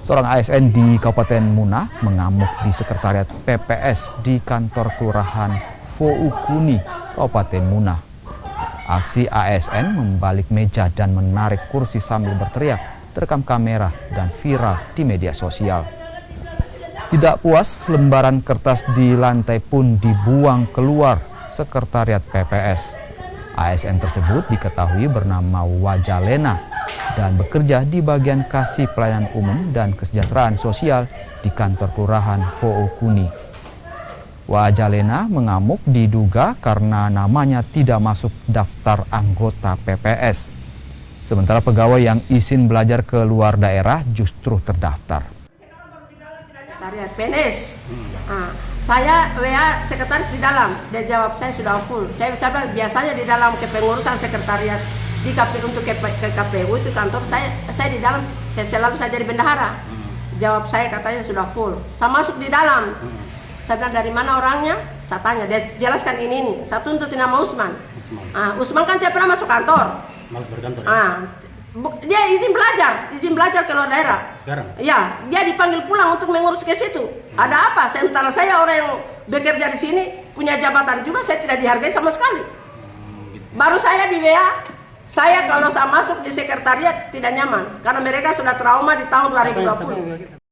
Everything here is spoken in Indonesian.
Seorang ASN di Kabupaten Muna mengamuk di sekretariat PPS di kantor Kelurahan Foukuni, Kabupaten Muna. Aksi ASN membalik meja dan menarik kursi sambil berteriak terekam kamera dan viral di media sosial. Tidak puas, lembaran kertas di lantai pun dibuang keluar sekretariat PPS. ASN tersebut diketahui bernama Wajalena dan bekerja di bagian kasih pelayanan umum dan kesejahteraan sosial di kantor Kelurahan Foukuni. Wajalena mengamuk diduga karena namanya tidak masuk daftar anggota PPS. Sementara pegawai yang izin belajar ke luar daerah justru terdaftar. Sekretariat PNS. Saya WA sekretaris di dalam, dia jawab saya sudah full. Saya biasanya di dalam kepengurusan sekretariat di KPU untuk ke KPU itu kantor saya di dalam, saya selalu saya jadi bendahara. Jawab saya katanya sudah full. Saya masuk di dalam. Saya bilang dari mana orangnya? Saya tanya, dia jelaskan ini. Saya tuntut nama Usman. Usman kan tidak pernah masuk kantor. Malas berkantor ya? Dia izin belajar ke luar daerah. Sekarang? Ya, dia dipanggil pulang untuk mengurus ke situ. Ada apa? Sementara saya orang yang bekerja di sini, punya jabatan juga, saya tidak dihargai sama sekali. Gitu. Baru saya di WA, saya kalau saya masuk di sekretariat tidak nyaman. Karena mereka sudah trauma di tahun 2020.